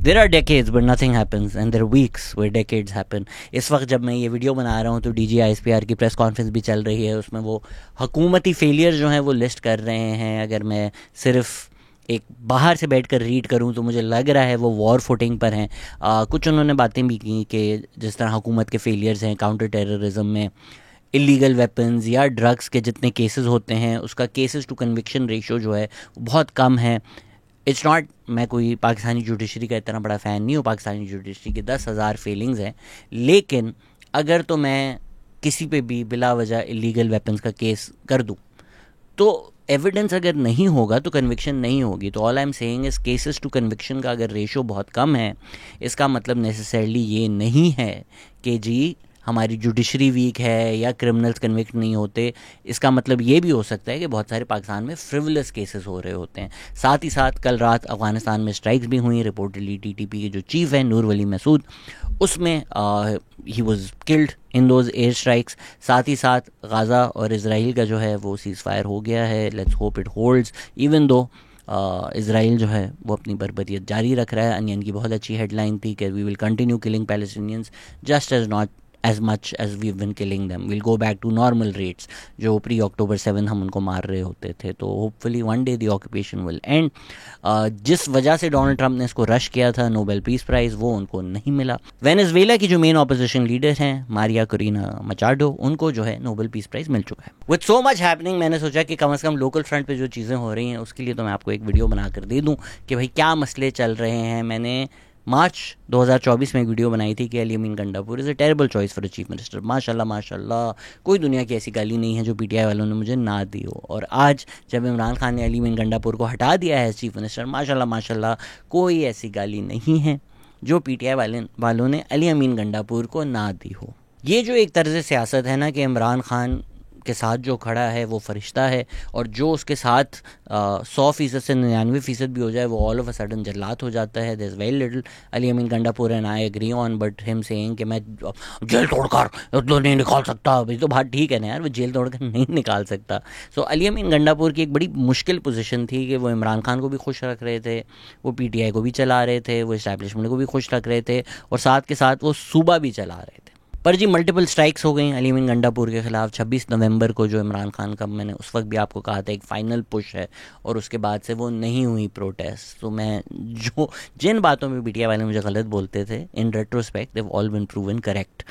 There are decades but nothing happens and there weeks where decades happen. इस वक्त जब मैं ये वीडियो बना रहा हूँ तो DGISPR की प्रेस कॉन्फ्रेंस भी चल रही है, उसमें वो हुकूमती फेलियर जो हैं वो लिस्ट कर रहे हैं। अगर मैं सिर्फ एक बाहर से बैठकर रीड करूं तो मुझे लग रहा है वो वॉर फुटिंग पर हैं। कुछ उन्होंने बातें भी की कि जिस तरह हुकूमत के फेलियर्स हैं काउंटर टेररिज्म में, इलीगल वेपन्स या ड्रग्स के जितने केसेस होते हैं उसका केसेस टू कन्विक्शन रेशियो जो है वो बहुत कम है। इट्स नॉट, मैं कोई पाकिस्तानी जुडिशरी का इतना बड़ा फ़ैन नहीं हूँ, पाकिस्तानी जुडिशरी के 10,000 फेलिंग्स हैं, लेकिन अगर तो मैं किसी पे भी बिला वजह इलीगल वेपन्स का केस कर दूँ तो एविडेंस अगर नहीं होगा तो कन्विक्शन नहीं होगी। तो ऑल आई एम सेइंग इस केसेस टू कन्विक्शन का अगर रेशो बहुत कम है, इसका मतलब नेसेसरली ये नहीं है कि जी हमारी जुडिशरी वीक है या क्रिमिनल्स कन्विक्ट नहीं होते। इसका मतलब ये भी हो सकता है कि बहुत सारे पाकिस्तान में फ्रिवलेस केसेस हो रहे होते हैं। साथ ही साथ कल रात अफ़गानिस्तान में स्ट्राइक्स भी हुई, रिपोर्टली TTP के जो चीफ़ हैं नूर वली मसूद, उसमें he was killed in those air strikes. साथ ही साथ गाज़ा और इसराइल का जो है वो सीज़ फायर हो गया है, let's hope it holds, even though Israel जो है वो अपनी बर्बरियत जारी रख रहा है। अनियन की बहुत अच्छी हेडलाइन थी कि we will continue killing Palestinians just as not as much as we've been killing them, we'll go back to normal rates जो प्री October 7 हम उनको मार रहे होते थे। तो hopefully one day the occupation will and. जिस वजह से डोनाल्ड ट्रंप ने इसको रश किया था नोबेल पीस प्राइज़, वो उनको नहीं मिला। वेनेजुएला की जो मेन ऑपोजिशन लीडर हैं मारिया कोरिना मचाडो, उनको जो है नोबेल पीस प्राइज़ मिल चुका है। विद सो मच हैपनिंग मैंने सोचा कि कम से कम लोकल फ्रंट पे जो चीज़ें हो रही हैं उसके लिए तो मैं आपको एक वीडियो बनाकर दे दूँ कि भाई क्या मसले चल रहे हैं। मैंने मार्च 2024 में एक वीडियो बनाई थी कि Ali Amin Gandapur is a terrible choice for a chief minister. माशाल्लाह माशाल्लाह, कोई दुनिया की ऐसी गाली नहीं है जो PTI वालों ने मुझे ना दी हो। और आज जब इमरान खान ने अली अमीन गंडापुर को हटा दिया है चीफ मिनिस्टर, माशाल्लाह माशाल्लाह, कोई ऐसी गाली नहीं है जो PTI वालों ने अली अमीन गंडापुर को ना दी हो। ये जो एक तर्ज सियासत है ना कि इमरान खान के साथ जो खड़ा है वो फरिश्ता है और जो उसके साथ 100% से 99% भी हो जाए वो ऑल ऑफ अ सडन जल्लात हो जाता है। There is very little Ali Amin Gandapur and I agree on, but him saying कि मैं जेल तोड़कर तो नहीं निकाल सकता, अभी तो बात ठीक है ना यार, वो जेल तोड़कर नहीं निकाल सकता। सो अली अमीन गंडापुर की एक बड़ी मुश्किल पोजीशन थी कि वो इमरान खान को भी खुश रख रहे थे, वो PTI को भी चला रहे थे, वो इस्टेब्लिशमेंट को भी खुश रख रहे थे और साथ के साथ वो सूबा भी चला रहे थे। पर जी मल्टीपल स्ट्राइक्स हो गई अली अमीन गंडापुर के ख़िलाफ़। 26 नवंबर को जो इमरान खान का, मैंने उस वक्त भी आपको कहा था, एक फ़ाइनल पुश है और उसके बाद से वो नहीं हुई प्रोटेस्ट। तो मैं जिन बातों में PTI वाले मुझे गलत बोलते थे, in retrospect they've all been proven correct.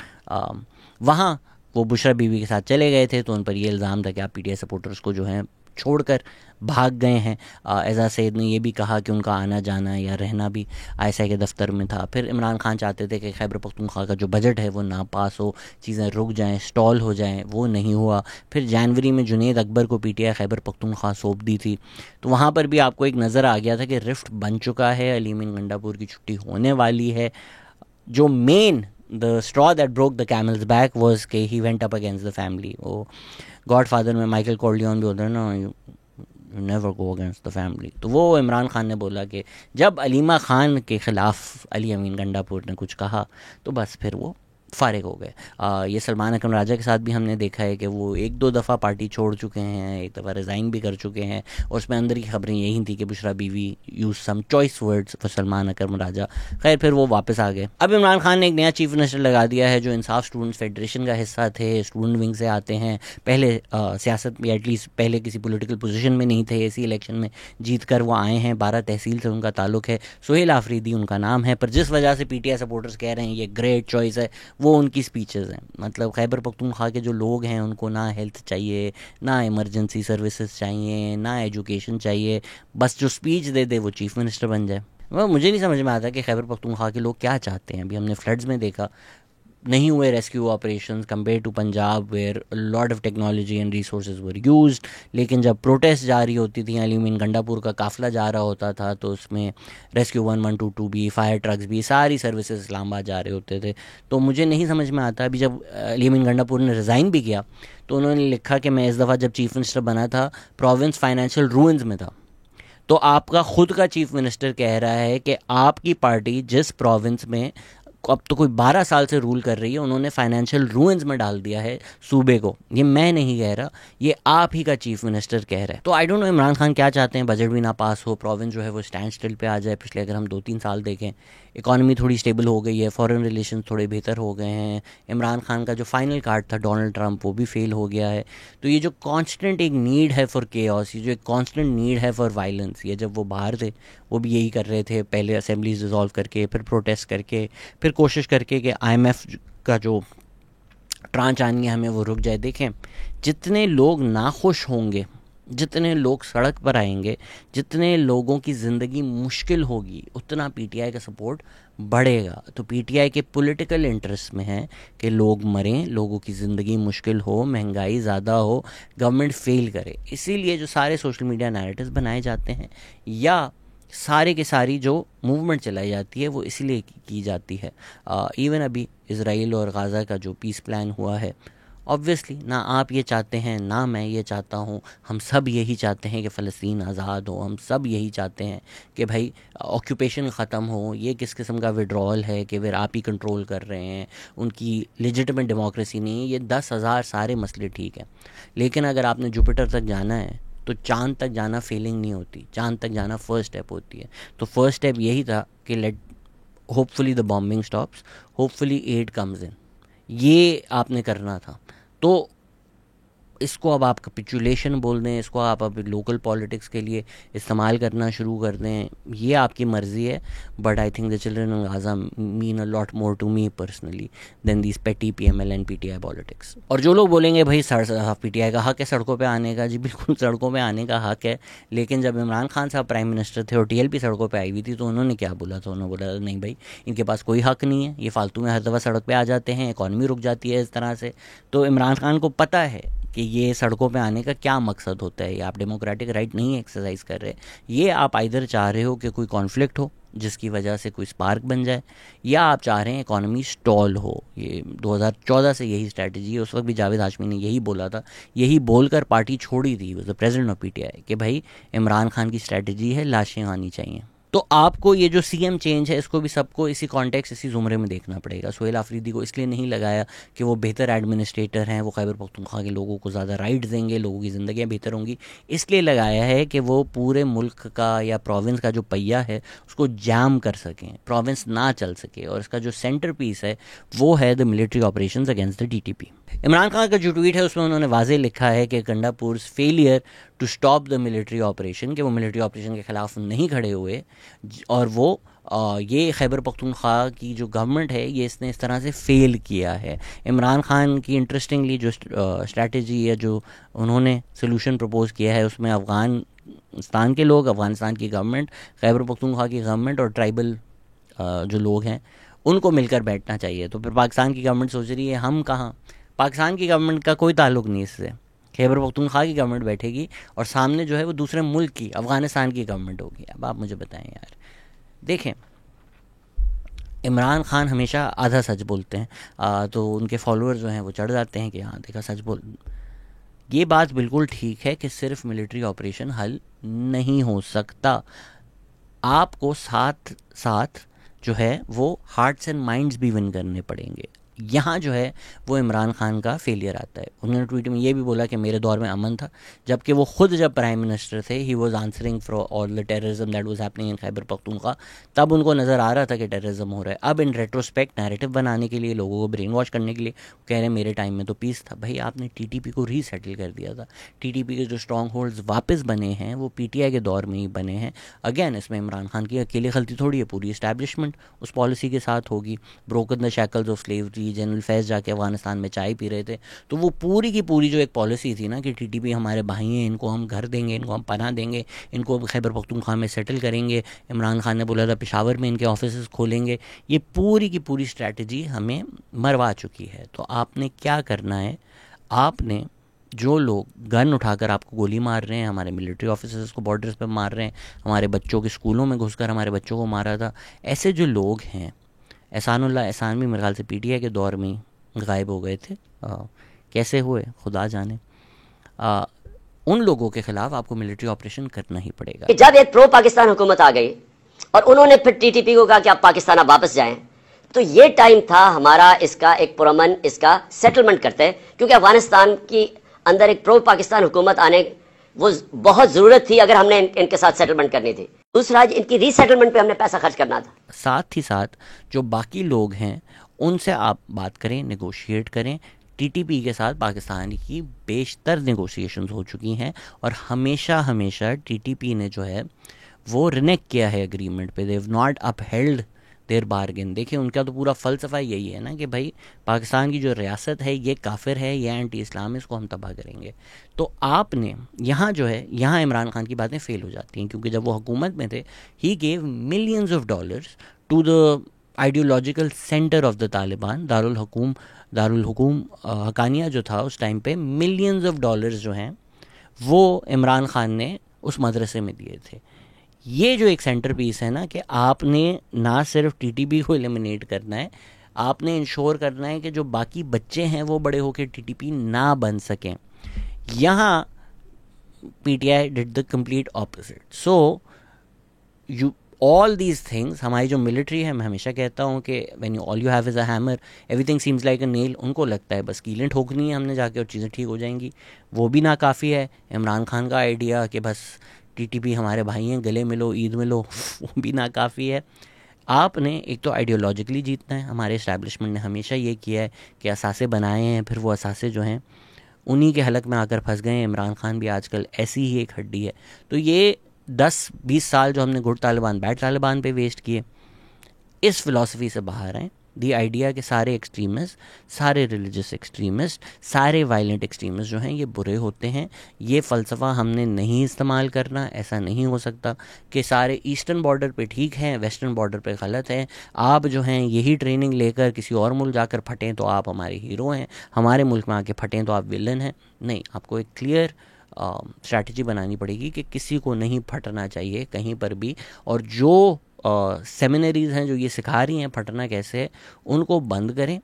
वहाँ वो बुशरा बीवी के साथ चले गए थे तो उन पर ये इल्ज़ाम था कि आप PTI सपोर्टर्स को जो है छोड़कर भाग गए हैं। एजाज सईद ने ये भी कहा कि उनका आना जाना या रहना भी ISI के दफ्तर में था। फिर इमरान खान चाहते थे कि खैबर पख्तूनख्वा का जो बजट है वो ना पास हो, चीज़ें रुक जाएं, स्टॉल हो जाएं, वो नहीं हुआ। फिर जनवरी में जुनेद अकबर को PTI खैबर पख्तूनख्वा सौंप दी थी, तो वहाँ पर भी आपको एक नज़र आ गया था कि रिफ्ट बन चुका है, अली अमीन गंडापुर की छुट्टी होने वाली है। जो main the straw that broke the camel's back was कि he went up against the family. वो गॉडफादर में माइकल कॉर्लियन भी होता है ना, you never go against the family. तो वो इमरान खान ने बोला कि जब अलीमा खान के ख़िलाफ़ अली अमीन गंडापुर ने कुछ कहा तो बस फिर वो फ़ारिग हो गए। ये सलमान अकरम राजा के साथ भी हमने देखा है कि वो 1-2 दफ़ा पार्टी छोड़ चुके हैं, एक दफ़ा रिज़ाइन भी कर चुके हैं और उसमें अंदर की खबरें यही थी कि Bushra Bibi use some choice words for Salman Akram Raja. खैर फिर वो वापस आ गए। अब इमरान खान ने एक नया चीफ मिनिस्टर लगा दिया है जो इंसाफ स्टूडेंट्स फेडरेशन का हिस्सा थे, स्टूडेंट विंग से आते हैं, पहले सियासत में एटलीस्ट पहले किसी पोलिटिकल पोजीशन में नहीं थे, इसी इलेक्शन में जीत कर वो आए हैं, 12 तहसील से उनका ताल्लुक़ है, सुहेल आफरीदी उनका नाम है। पर जिस वजह से PTI सपोर्टर्स कह रहे हैं ये ग्रेट चॉइस है, वो उनकी स्पीचेस हैं। मतलब खैबर पख्तूनख्वा के जो लोग हैं उनको ना हेल्थ चाहिए, ना इमरजेंसी सर्विसेज चाहिए, ना एजुकेशन चाहिए, बस जो स्पीच दे दे वो चीफ मिनिस्टर बन जाए। वो मुझे नहीं समझ में आता कि खैबर पख्तूनख्वा के लोग क्या चाहते हैं। अभी हमने फ्लड्स में देखा नहीं हुए rescue operations compare to Punjab where lot of technology and resources were used. लेकिन जब प्रोटेस्ट जारी होती थी, अली अमीन गंडापुर का काफ़िला जा रहा होता था तो उसमें रेस्क्यू 1122 भी, फायर ट्रक्स भी, सारी सर्विसेज इस्लामाबाद जा रहे होते थे। तो मुझे नहीं समझ में आता। अभी जब अली अमीन गंडापुर ने रिज़ाइन भी किया तो उन्होंने लिखा कि मैं इस दफ़ा जब चीफ मिनिस्टर बना था प्रोविंस फाइनेंशियल रूइंस में था। तो आपका खुद का चीफ मिनिस्टर कह रहा है कि आपकी पार्टी जिस प्रोविंस में अब तो कोई 12 साल से रूल कर रही है, उन्होंने फाइनेंशियल रूइंस में डाल दिया है सूबे को। ये मैं नहीं कह रहा, ये आप ही का चीफ मिनिस्टर कह रहा है। तो I don't know Imran Khan क्या चाहते हैं, बजट भी ना पास हो, प्रोविंस जो है वो स्टैंड स्टिल पे आ जाए। पिछले अगर हम 2-3 साल देखें, इकॉनमी थोड़ी स्टेबल हो गई है, फॉरेन रिलेशन थोड़े बेहतर हो गए हैं, इमरान खान का जो फाइनल कार्ड था डोनाल्ड ट्रंप वो भी फेल हो गया है। तो ये जो कॉन्स्टेंट एक नीड है फॉर केओस, ये जो एक कॉन्स्टेंट नीड है फॉर वायलेंस, ये जब वो बाहर थे वो भी यही कर रहे थे, पहले असेंबलीज डिज़ोल्व करके, फिर प्रोटेस्ट करके, फिर कोशिश करके कि IMF का जो ट्रांच आनी है हमें वो रुक जाए। देखें, जितने लोग नाखुश होंगे, जितने लोग सड़क पर आएंगे, जितने लोगों की ज़िंदगी मुश्किल होगी, उतना PTI का सपोर्ट बढ़ेगा। तो PTI के पॉलिटिकल इंटरेस्ट में है कि लोग मरें, लोगों की ज़िंदगी मुश्किल हो, महंगाई ज़्यादा हो, गवर्नमेंट फेल करे। इसीलिए जो सारे सोशल मीडिया नैरेटिव्स बनाए जाते हैं या सारे के सारी जो मूवमेंट चलाई जाती है वो इसीलिए की जाती है। इवन अभी इसराइल और गाज़ा का जो पीस प्लान हुआ है, ऑब्वियसली ना आप ये चाहते हैं ना मैं ये चाहता हूँ, हम सब यही चाहते हैं कि फ़लस्तीन आज़ाद हो, हम सब यही चाहते हैं कि भाई ऑक्यूपेशन ख़त्म हो। ये किस किस्म का विड्रॉल है कि फिर आप ही कंट्रोल कर रहे हैं, उनकी लेजिटिमेट डेमोक्रेसी नहीं है। ये 10,000 सारे मसले ठीक हैं, लेकिन अगर आपने जुपिटर तक जाना है तो चांद तक जाना फेलिंग नहीं होती, चांद तक जाना फर्स्ट स्टेप होती है। तो फर्स्ट स्टेप यही था कि let hopefully the bombing stops, hopefully aid comes in, ये आपने करना था। तो इसको अब आप कैपिचुलेशन बोल दें, इसको आप अब लोकल पॉलिटिक्स के लिए इस्तेमाल करना शुरू कर दें, ये आपकी मर्ज़ी है। But I think the children of Gaza mean a lot more to me personally than these petty PML and PTI politics. और जो लोग बोलेंगे भाई PTI का हक है सड़कों पे आने का, जी बिल्कुल सड़कों पे आने का हक है। लेकिन जब इमरान खान साहब प्राइम मिनिस्टर थे और TLP सड़कों पर आई हुई थी तो उन्होंने क्या बोला था? उन्होंने बोला नहीं भाई, इनके पास कोई हक नहीं है, ये फालतू में हर दफ़ा सड़क पर आ जाते हैं, इकॉनमी रुक जाती है इस तरह से। तो इमरान खान को पता है कि ये सड़कों पे आने का क्या मकसद होता है। ये आप डेमोक्रेटिक राइट नहीं एक्सरसाइज कर रहे, ये आप आइदर चाह रहे हो कि कोई कॉन्फ्लिक्ट हो जिसकी वजह से कोई स्पार्क बन जाए, या आप चाह रहे हैं इकॉनमी स्टॉल हो। ये 2014 से यही स्ट्रैटेजी है। उस वक्त भी जावेद हाशमी ने यही बोला था, यही बोलकर पार्टी छोड़ी थी, द प्रेसिडेंट ऑफ PTI, कि भाई इमरान खान की स्ट्रैटेजी है लाशें आनी चाहिए। तो आपको ये जो CM चेंज है इसको भी सबको इसी कॉन्टेक्स्ट, इसी ज़ुमरे में देखना पड़ेगा। सोहेल आफरीदी को इसलिए नहीं लगाया कि वो बेहतर एडमिनिस्ट्रेटर हैं, वो खैबर पख्तूनख्वा के लोगों को ज़्यादा राइट्स देंगे, लोगों की ज़िंदगियाँ बेहतर होंगी। इसलिए लगाया है कि वो पूरे मुल्क का या प्रोविंस का जो पहिया है उसको जाम कर सकें, प्रोविंस ना चल सके। और इसका जो सेंटर पीस है वो है the military operations against the TTP। Imran Khan का जो ट्वीट है उसमें उन्होंने वाज़े लिखा है कि Gandapur's failure to stop the military operation, कि वो मिलिट्री ऑपरेशन के ख़िलाफ़ नहीं खड़े हुए, और वो ये खैबर पख्तूनख्वा की जो गवर्नमेंट है ये इसने इस तरह से फ़ेल किया है। इमरान खान की इंटरेस्टिंगली जो स्ट्रैटेजी या जो उन्होंने सोल्यूशन प्रपोज़ किया है उसमें अफ़गानिस्तान के लोग, अफ़गानिस्तान की गवर्नमेंट, खैबर पख्तूनख्वा की गवर्नमेंट और ट्राइबल जो लोग हैं उनको मिलकर बैठना चाहिए। तो फिर पाकिस्तान की गवर्नमेंट सोच रही है हम कहाँ, पाकिस्तान की गवर्नमेंट का कोई ताल्लुक़ नहीं इससे, खैबर पख्तूनख्वा की गवर्नमेंट बैठेगी और सामने जो है वो दूसरे मुल्क की, अफ़गानिस्तान की गवर्नमेंट होगी। अब आप मुझे बताएं यार, देखें इमरान खान हमेशा आधा सच बोलते हैं, तो उनके फॉलोअर्स जो हैं वो चढ़ जाते हैं कि हाँ देखा सच बोल। ये बात बिल्कुल ठीक है कि सिर्फ मिलिट्री ऑपरेशन हल नहीं हो सकता, आपको साथ साथ जो है वो हार्ट्स एंड माइंड्स भी विन करने पड़ेंगे। यहाँ जो है वो इमरान खान का फेलियर आता है। उन्होंने ट्वीट में ये भी बोला कि मेरे दौर में अमन था, जबकि वो खुद जब प्राइम मिनिस्टर थे he was answering for all the terrorism that was happening in Khyber Pakhtunkhwa, तब उनको नज़र आ रहा था कि टेररिज्म हो रहा है। अब इन रेट्रोस्पेक्ट नैरेटिव बनाने के लिए, लोगों को ब्रेन वॉश करने के लिए कह रहे हैं मेरे टाइम में तो पीस था। भाई आपने TTP को रीसेटल कर दिया था, TTP के जो स्ट्रॉन्ग होल्ड्स वापस बने हैं वो PTI के दौर में ही बने हैं। अगेन इसमें इमरान खान की अकेली गलती थोड़ी है, पूरी इस्टेब्लिशमेंट उस पॉलिसी के साथ होगी। Broken the shackles of slavery, general Faiz जाके अफगानिस्तान में चाय पी रहे थे, तो वो पूरी की पूरी जो एक पॉलिसी थी ना कि TTP हमारे भाई हैं, इनको हम घर देंगे, इनको हम पनाह देंगे, इनको खैबर पख्तूनख्वा में सेटल करेंगे। इमरान खान ने बोला था पेशावर में इनके ऑफिस खोलेंगे। ये पूरी की पूरी स्ट्रैटेजी हमें मरवा चुकी है। तो आपने क्या करना है, आपने जो लोग गन उठाकर आपको गोली मार रहे हैं, हमारे मिलिट्री ऑफिसर्स को बॉर्डर्स पर मार रहे हैं, हमारे बच्चों के स्कूलों में घुसकर हमारे बच्चों को मारा था, ऐसे जो लोग हैं, एहसानुल्लाह एहसान भी मेरे ख्याल से PTI के दौर में गायब हो गए थे, कैसे हुए खुदा जाने। उन लोगों के खिलाफ आपको मिलिट्री ऑपरेशन करना ही पड़ेगा। जब एक प्रो पाकिस्तान हुकूमत आ गई और उन्होंने फिर TTP को कहा कि आप पाकिस्तान आप वापस जाएं, तो ये टाइम था हमारा इसका एक पुरअमन इसका सेटलमेंट करते हैं, क्योंकि अफगानिस्तान की अंदर एक प्रो पाकिस्तान हुकूमत आने वो बहुत ज़रूरत थी अगर हमने इनके साथ सेटलमेंट करनी थी। दूसरा, इनकी रीसेटलमेंट पे हमने पैसा खर्च करना था। साथ ही साथ जो बाकी लोग हैं उनसे आप बात करें, नेगोशिएट करें। टीटीपी के साथ पाकिस्तान की बेशतर नेगोशिएशंस हो चुकी हैं और हमेशा हमेशा टीटीपी ने जो है वो रिनेक्ट किया है एग्रीमेंट पे। They have not upheld their bargain. देखिए उनका तो पूरा फ़लसफ़ा यही है ना कि भाई पाकिस्तान की जो रियासत है ये काफिर है, ये एंटी इस्लाम, इसको हम तबाह करेंगे। तो आपने यहाँ जो है, यहाँ इमरान खान की बातें फ़ेल हो जाती हैं, क्योंकि जब वो हुकूमत में थे he gave millions of dollars to the ideological centre of the Taliban, Darul हुकूम हकानिया जो था उस टाइम पे, मिलियंस ऑफ डॉलर्स जो हैं वो इमरान खान ने उस मदरसे में दिए थे। ये जो एक सेंटर पीस है ना, कि आपने ना सिर्फ टीटीपी को एलिमिनेट करना है, आपने इंश्योर करना है कि जो बाकी बच्चे हैं वो बड़े होकर टीटीपी ना बन सकें। यहाँ PTI did the complete opposite. So you all these things, हमारी जो मिलिट्री है, मैं हमेशा कहता हूँ कि when you all you have is a hammer everything seems like a nail. उनको लगता है बस कीलें ठोकनी है हमने जाके और चीज़ें ठीक हो जाएंगी। वो भी नाकाफ़ी है। इमरान खान का आइडिया कि बस टीटीपी हमारे भाई हैं, गले मिलो, ईद मिलो, वो भी नाकाफ़ी है। आपने एक तो आइडियोलॉजिकली जीतना है। हमारे इस्टेब्लिशमेंट ने हमेशा ये किया है कि असासे बनाए हैं, फिर वो असासे जो हैं उन्हीं के हलक में आकर फंस गए हैं। इमरान खान भी आजकल ऐसी ही एक हड्डी है। तो ये 10-20 साल जो हमने गुड तालिबान बैड तालिबान पे वेस्ट किए, इस फिलॉसफी से बाहर आए। दी आइडिया कि सारे एक्सट्रीमिस्ट, सारे रिलीजियस एक्सट्रीमिस्ट, सारे वायलेंट एक्सट्रीमिस्ट जो हैं ये बुरे होते हैं। ये फ़लसफ़ा हमने नहीं इस्तेमाल करना। ऐसा नहीं हो सकता कि सारे ईस्टर्न बॉर्डर पे ठीक हैं, वेस्टर्न बॉर्डर पे गलत है। आप जो हैं यही ट्रेनिंग लेकर किसी और मुल्क जाकर फटें तो आप हमारे हीरो हैं, हमारे मुल्क में आके फटें तो आप विलन हैं। नहीं, आपको एक क्लियर स्ट्रैटेजी बनानी पड़ेगी कि किसी को नहीं फटना चाहिए कहीं पर भी। और जो सेमिनरीज़ हैं जो ये सिखा रही हैं फटना कैसे है, उनको बंद करें।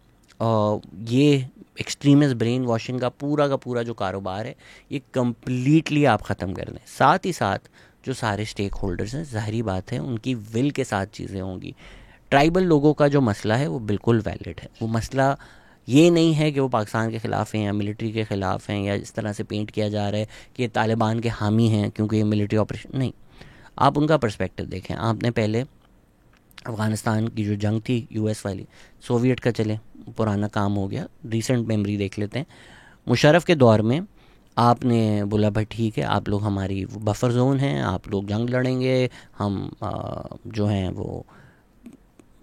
ये एक्सट्रीमिस्ट ब्रेन वॉशिंग का पूरा जो कारोबार है ये कम्प्लीटली आप ख़त्म कर दें। साथ ही साथ जो सारे स्टेक होल्डर्स हैं, ज़ाहिरी बात है उनकी विल के साथ चीज़ें होंगी। ट्राइबल लोगों का जो मसला है वो बिल्कुल वैलिड है। वो मसला ये नहीं है कि वो पाकिस्तान के ख़िलाफ़ हैं या मिलिट्री के ख़िलाफ़ हैं, या इस तरह से पेंट किया जा रहा है कि ये तालिबान के हामी हैं क्योंकि ये मिलिट्री ऑपरेशन। नहीं, आप उनका पर्सपेक्टिव देखें। आपने पहले अफ़गानिस्तान की जो जंग थी यूएस वाली, सोवियत का चले, पुराना काम हो गया, रीसेंट मेमोरी देख लेते हैं। मुशर्रफ के दौर में आपने बोला भाई ठीक है, आप लोग हमारी बफर जोन हैं, आप लोग जंग लड़ेंगे, हम जो हैं वो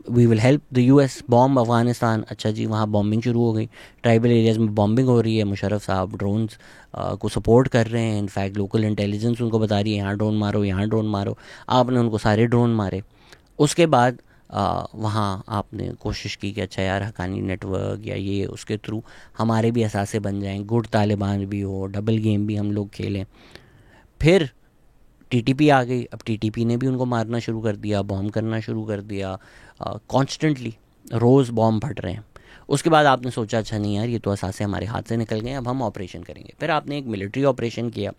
we will help the US bomb Afghanistan. अच्छा जी, वहाँ बॉम्बिंग शुरू हो गई, ट्राइबल एरियाज़ में बॉम्बिंग हो रही है। मुशर्रफ साहब ड्रोन्स को सपोर्ट कर रहे हैं। इनफैक्ट लोकल इंटेलिजेंस उनको बता रही है यहाँ ड्रोन मारो, यहाँ ड्रोन मारो। आपने उनको सारे ड्रोन मारे। उसके बाद वहाँ आपने कोशिश की कि अच्छा यार हक्कानी नेटवर्क या ये उसके थ्रू हमारे भी असासे बन जाएं, गुड तालिबान भी हो, डबल गेम भी हम लोग खेलें। फिर टीटीपी आ गई। अब टीटीपी ने भी उनको मारना शुरू कर दिया, बॉम्ब करना शुरू कर दिया। कॉन्स्टेंटली रोज़ बॉम्ब फट रहे हैं। उसके बाद आपने सोचा अच्छा नहीं यार ये तो असासे हमारे हाथ से निकल गए, अब हम ऑपरेशन करेंगे। फिर आपने एक मिलिट्री ऑपरेशन किया,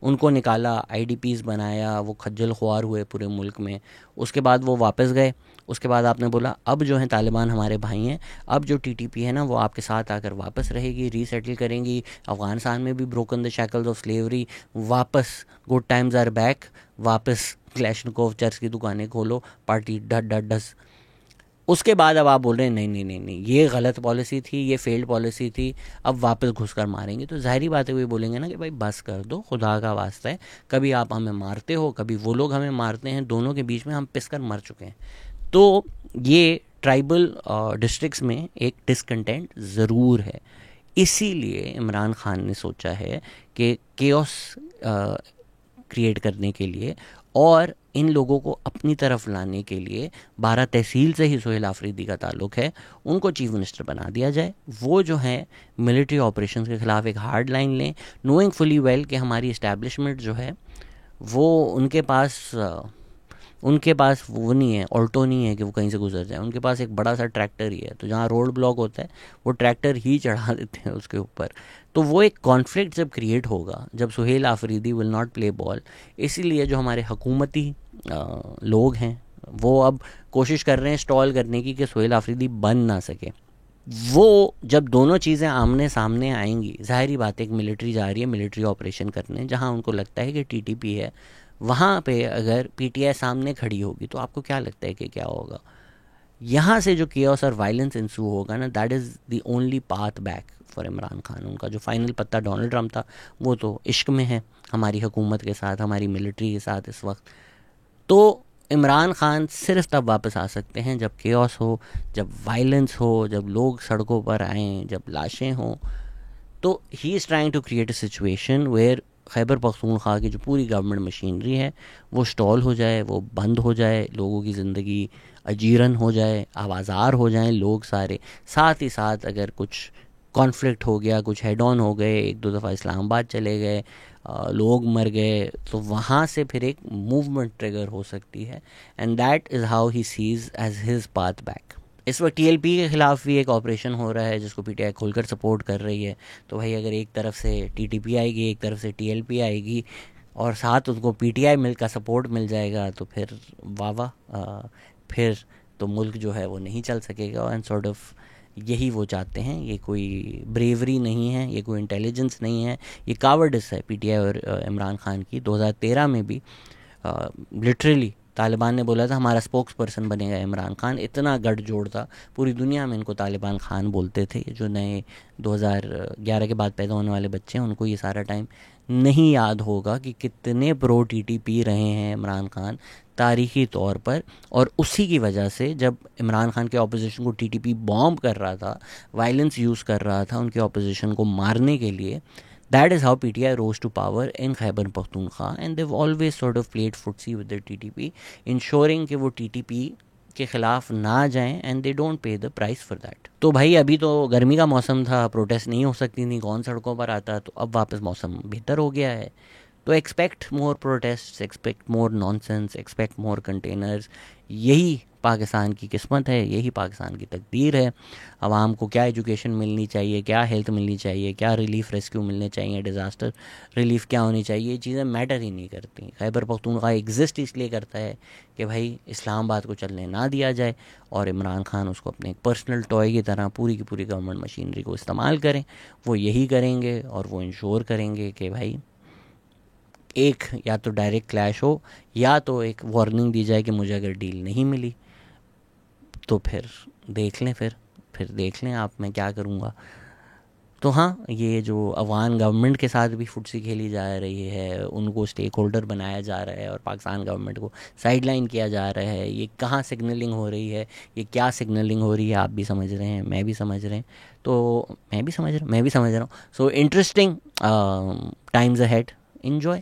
उनको निकाला, आईडीपीज़ बनाया, वो खज्जल ख्वार हुए पूरे मुल्क में। उसके बाद वो वापस गए। उसके बाद आपने बोला अब जो है तालिबान हमारे भाई हैं, अब जो टीटीपी है ना वो आपके साथ आकर वापस रहेगी, रीसेटल करेंगी। अफ़गानिस्तान में भी broken the shackles of slavery, वापस गुड टाइम्स आर बैक, वापस क्लैशनिकोव चर्च की दुकानें खोलो, पार्टी डट डट डस। उसके बाद अब आप बोल रहे हैं नहीं नहीं नहीं नहीं ये गलत पॉलिसी थी, ये फेल्ड पॉलिसी थी, अब वापस घुसकर मारेंगे। तो ज़ाहिरी बात है वो बोलेंगे ना कि भाई बस कर दो, खुदा का वास्ता है, कभी आप हमें मारते हो, कभी वो लोग हमें मारते हैं, दोनों के बीच में हम पिस कर मर चुके हैं। तो ये ट्राइबल डिस्ट्रिक्ट्स में एक डिसकंटेंट ज़रूर है। इसीलिए इमरान खान ने सोचा है कि केओस क्रिएट करने के लिए और इन लोगों को अपनी तरफ लाने के लिए 12 तहसील से ही सोहेल आफरीदी का ताल्लुक़ है, उनको चीफ मिनिस्टर बना दिया जाए। वो जो है मिलिट्री ऑपरेशंस के ख़िलाफ़ एक हार्ड लाइन लें, नोइंग फुली वेल कि हमारी इस्टेब्लिशमेंट जो है वो उनके पास वो नहीं है, ऑल्टो नहीं है कि वो कहीं से गुजर जाए। उनके पास एक बड़ा सा ट्रैक्टर ही है, तो जहाँ रोड ब्लॉक होता है वो ट्रैक्टर ही चढ़ा देते हैं उसके ऊपर। तो वो एक कॉन्फ्लिक्ट जब क्रिएट होगा, जब Suhail Afridi will not play ball. इसीलिए जो हमारे हुकूमती लोग हैं, वो अब कोशिश कर रहे हैं स्टॉल करने की कि सोहेल आफरीदी बन ना सके। वो जब दोनों चीज़ें आमने सामने आएंगी, ज़ाहिरी बात है एक मिलिट्री जा रही है मिलिट्री ऑपरेशन करने, जहां उनको लगता है कि टीटीपी है, वहाँ पे अगर पीटीआई सामने खड़ी होगी तो आपको क्या लगता है कि क्या होगा? यहाँ से जो केओस और वायलेंस इंसू होगा ना, that is the only path back for Imran Khan. उनका जो फाइनल पत्ता डोनाल्ड ट्रंप था वो तो इश्क में है हमारी हुकूमत के साथ, हमारी मिलिट्री के साथ इस वक्त। तो इमरान खान सिर्फ तब वापस आ सकते हैं जब केओस हो, जब वायलेंस हो, जब लोग सड़कों पर आएँ, जब लाशें हों। तो he is trying to create a situation where Khyber Pakhtunkhwa की जो पूरी गवर्नमेंट मशीनरी है वो स्टॉल हो जाए, वो बंद हो जाए, लोगों की ज़िंदगी अजीरन हो जाए, आवाज़ार हो जाएं लोग सारे। साथ ही साथ अगर कुछ कॉन्फ्लिक्ट हो गया, कुछ हेड ऑन हो गए, एक दो दफ़ा इस्लामाबाद चले गए, लोग मर गए, तो वहाँ से फिर एक मूवमेंट ट्रिगर हो सकती है। And that is how he sees as his path back. इस वक्त टीएलपी के ख़िलाफ़ भी एक ऑपरेशन हो रहा है जिसको पीटीआई खोलकर सपोर्ट कर रही है। तो भाई अगर एक तरफ से टीटीपी आएगी, एक तरफ से टीएलपी आएगी और साथ उसको पीटीआई मिल का सपोर्ट मिल जाएगा तो फिर वाह वाह, फिर तो मुल्क जो है वो नहीं चल सकेगा। एंड सॉर्ट ऑफ यही वो चाहते हैं। ये कोई ब्रेवरी नहीं है, ये कोई इंटेलिजेंस नहीं है, ये कावर्डिस है पीटीआई और इमरान खान की। 2013 में भी लिटरली तालिबान ने बोला था हमारा स्पोक्स पर्सन बनेगा इमरान खान। इतना गठजोड़ था, पूरी दुनिया में इनको तालिबान खान बोलते थे। जो नए 2011 के बाद पैदा होने वाले बच्चे हैं उनको ये सारा टाइम नहीं याद होगा कि कितने प्रो टीटीपी रहे हैं इमरान खान तारीखी तौर पर। और उसी की वजह से जब इमरान खान के ऑपोजिशन को टीटीपी बॉम्ब कर रहा था, वायलेंस यूज़ कर रहा था उनके ऑपोजिशन को मारने के लिए, that is how PTI rose to power in Khyber Pakhtunkhwa, and they've always sort of played footsie with the TTP, ensuring कि वो TTP के ख़िलाफ़ ना जाएं and they don't pay the price for that। तो भाई अभी तो गर्मी का मौसम था, प्रोटेस्ट नहीं हो सकती थी, कौन सड़कों पर आता, तो अब वापस मौसम बेहतर हो गया है। तो expect more protest, expect more nonsense, expect more containers. यही पाकिस्तान की किस्मत है, यही पाकिस्तान की तकदीर है। आवाम को क्या एजुकेशन मिलनी चाहिए, क्या हेल्थ मिलनी चाहिए, क्या रिलीफ रेस्क्यू मिलने चाहिए, डिज़ास्टर रिलीफ क्या होनी चाहिए, ये चीज़ें मैटर ही नहीं करती। खैबर पख्तूनख्वा एग्जिस्ट इसलिए करता है कि भाई इस्लामाबाद को चलने ना दिया जाए और इमरान खान उसको अपने एक पर्सनल टॉय की तरह पूरी की पूरी गवर्नमेंट मशीनरी को इस्तेमाल करें। वो यही करेंगे और वो इंश्योर करेंगे कि भाई एक या तो डायरेक्ट क्लैश हो या तो एक वार्निंग दी जाए कि मुझे अगर डील नहीं मिली तो फिर देख लें, फिर देख लें आप, मैं क्या करूँगा। तो हाँ, ये जो अफगान गवर्नमेंट के साथ भी फुटसी खेली जा रही है, उनको स्टेक होल्डर बनाया जा रहा है और पाकिस्तान गवर्नमेंट को साइडलाइन किया जा रहा है, ये कहाँ सिग्नलिंग हो रही है, ये क्या सिग्नलिंग हो रही है, आप भी समझ रहे हैं, मैं भी समझ रहे हैं, तो मैं भी समझ रहा हूँ। So interesting times ahead, enjoy.